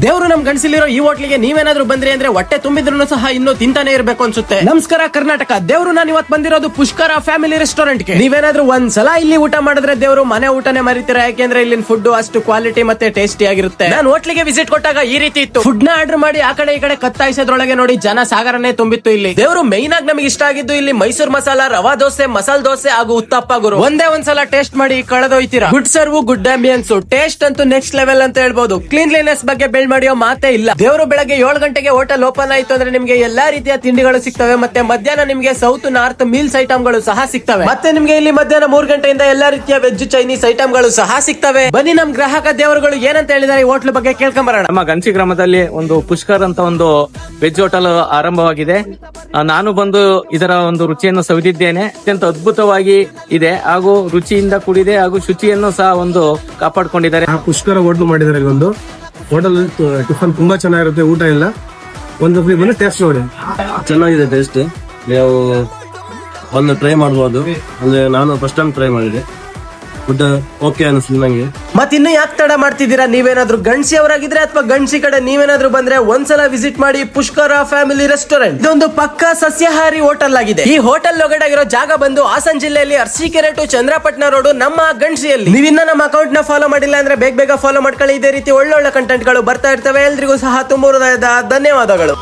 ದೇವ್ರು ನಮ್ ಗಣಸಿಲಿರೋ ಈ ಹೋಟ್ಲಿಗೆ ನೀವೇನಾದ್ರೂ ಬಂದ್ರಿ ಅಂದ್ರೆ ಹೊಟ್ಟೆ ತುಂಬಿದ್ರು ಸಹ ಇನ್ನು ತಿಂತಾನೆ ಇರ್ಬೇಕು ಅನ್ಸುತ್ತೆ. ನಮಸ್ಕಾರ ಕರ್ನಾಟಕ. ದೇವ್ರು ನಾನು ಇವತ್ತು ಬಂದಿರೋದು ಪುಷ್ಕರ ಫ್ಯಾಮಿಲಿ ರೆಸ್ಟೋರೆಂಟ್ ಗೆ. ನೀವೇನಾದ್ರೂ ಒಂದ್ಸಲ ಇಲ್ಲಿ ಊಟ ಮಾಡಿದ್ರೆ ದೇವ್ರು ಮನೆ ಊಟನೇ ಮರಿತೀರಾ, ಯಾಕೆಂದ್ರೆ ಇಲ್ಲಿನ ಫುಡ್ ಅಷ್ಟು ಕ್ವಾಲಿಟಿ ಮತ್ತೆ ಟೇಸ್ಟಿ ಆಗಿರುತ್ತೆ. ನಾನು ಹೋಟ್ಲಿಗೆ ವಿಸಿಟ್ ಕೊಟ್ಟಾಗ ಈ ರೀತಿ ಇತ್ತು. ಫುಡ್ ನ ಆರ್ಡರ್ ಮಾಡಿ ಆ ಕಡೆ ಈ ಕಡೆ ಕತ್ತಾಯಿಸೋದ್ರೊಳಗೆ ನೋಡಿ ಜನ ಸಾಗರನೇ ತುಂಬಿತ್ತು ಇಲ್ಲಿ. ದೇವ್ರು ಮೈನ್ ಆಗಿ ನಮಗೆ ಇಷ್ಟ ಆಗಿದ್ದು ಇಲ್ಲಿ ಮೈಸೂರು ಮಸಾಲ, ರವಾ ದೋಸೆ, ಮಸಾಲ್ ದೋಸೆ ಹಾಗೂ ಉತ್ತಪ್ಪ ಗುರು. ಒಂದೇ ಒಂದ್ಸಲ ಟೇಸ್ಟ್ ಮಾಡಿ ಕಳೆದೋಯ್ತೀರಾ. Good serve, good ambience, taste ಅಂತೂ ನೆಕ್ಸ್ಟ್ ಲೆವೆಲ್ ಅಂತ ಹೇಳ್ಬೋದು. ಕ್ಲೀನ್ಲಿನೆಸ್ ಬಗ್ಗೆ ಬಿಲ್ಡ್ ಮಾಡಿಯೋ ಮಾತೇ ಇಲ್ಲ. ದೇವರು ಬೆಳಗ್ಗೆ 7 ಗಂಟೆಗೆ ಹೋಟೆಲ್ ಓಪನ್ ಆಯ್ತು ಅಂದ್ರೆ ನಿಮ್ಗೆ ಎಲ್ಲಾ ರೀತಿಯ ತಿಂಡಿಗಳು ಸಿಗ್ತವೆ. ಮತ್ತೆ ಮಧ್ಯಾಹ್ನ ನಿಮ್ಗೆ ಸೌತ್ ನಾರ್ತ್ ಮೀಲ್ಸ್ ಐಟಮ್ ಗಳು ಸಹ ಸಿಗ್ತವೆ. ಮತ್ತೆ ನಿಮ್ಗೆ ಇಲ್ಲಿ ಮಧ್ಯಾಹ್ನ 3 ಗಂಟೆಯಿಂದ ಎಲ್ಲಾ ರೀತಿಯ ವೆಜ್ ಚೈನೀಸ್ ಐಟಮ್ ಗಳು ಸಹ ಸಿಗ್ತವೆ. ಬನ್ನಿ ನಮ್ ಗ್ರಾಹಕ ದೇವರುಗಳು ಏನಂತ ಹೇಳಿದಾರೆ ಈ ಹೋಟ್ಲ್ ಬಗ್ಗೆ ಕೇಳ್ಕೊಂಬರೋಣ. ನಮ್ಮ ಗಣಸಿ ಗ್ರಾಮದಲ್ಲಿ ಒಂದು ಪುಷ್ಕರ್ ಅಂತ ಒಂದು ವೆಜ್ ಹೋಟೆಲ್ ಆರಂಭವಾಗಿದೆ. ನಾನು ಬಂದು ಇದರ ಒಂದು ರುಚಿಯನ್ನು ಸವಿದಿದ್ದೇನೆ. ಅತ್ಯಂತ ಅದ್ಭುತವಾಗಿ ಇದೆ ಹಾಗೂ ರುಚಿಯಿಂದ ಕೂಡಿದೆ ಹಾಗೂ ಶುಚಿಯನ್ನು ಸಹ ಒಂದು ಕಾಪಾಡ್ಕೊಂಡಿದ್ದಾರೆ. ಪುಷ್ಕರ ಹೋಟ್ಲು ಮಾಡಿದ್ದಾರೆ. ಒಂದು ಹೋಟೆಲ್ ಟಿಫನ್ ತುಂಬಾ ಚೆನ್ನಾಗಿರುತ್ತೆ. ಊಟ ಇಲ್ಲ, ಒಂದು ಬಂದು ಟೇಸ್ಟ್ ನೋಡಿ. ಚೆನ್ನಾಗಿದೆ ಟೇಸ್ಟ್. ನೀವು ಒಂದು ಟ್ರೈ ಮಾಡಬಹುದು. ಅಂದ್ರೆ ನಾನು ಫಸ್ಟ್ ಟೈಮ್ ಟ್ರೈ ಮಾಡಿದೆ. ಫುಡ್ ಓಕೆ ಅನಿಸ್ಲಿ ನಂಗೆ. ಮತ್ ಇನ್ನು ಯಾಕೆ ತಡ ಮಾಡ್ತಿದ್ದೀರಾ? ನೀವೇನಾದ್ರೂ ಗಣಸಿ ಅವರಾಗಿದ್ರೆ ಅಥವಾ ಗಣಸಿ ಕಡೆ ನೀವೇನಾದ್ರೂ ಬಂದ್ರೆ ಒಂದ್ಸಲ ವಿಸಿಟ್ ಮಾಡಿ ಪುಷ್ಕರ ಫ್ಯಾಮಿಲಿ ರೆಸ್ಟೋರೆಂಟ್. ಇದೊಂದು ಪಕ್ಕಾ ಸಸ್ಯಾಹಾರಿ ಹೋಟೆಲ್ ಆಗಿದೆ. ಈ ಹೋಟೆಲ್ ಲೊಗಡೆ ಆಗಿರೋ ಜಾಗ ಬಂದು ಹಾಸನ ಜಿಲ್ಲೆಯಲ್ಲಿ ಅರಸೀಕೆರೆ ಟು ಚಂದ್ರಪಟ್ಟಣ ರೋಡ್ ನಮ್ಮ ಗಣಸಿಯಲ್ಲಿ. ನೀವಿನ್ನ ನಮ್ಮ ಅಕೌಂಟ್ ನ ಫಾಲೋ ಮಾಡಿಲ್ಲ ಅಂದ್ರೆ ಬೇಗ ಫಾಲೋ ಮಾಡ್ಕೊಳ್ಳಿ. ಇದೇ ರೀತಿ ಒಳ್ಳೊಳ್ಳೆ ಕಂಟೆಂಟ್ ಗಳು ಬರ್ತಾ ಇರ್ತವೆ. ಎಲ್ರಿಗೂ ಸಹ ತುಂಬ ಹೃದಯದ ಧನ್ಯವಾದಗಳು.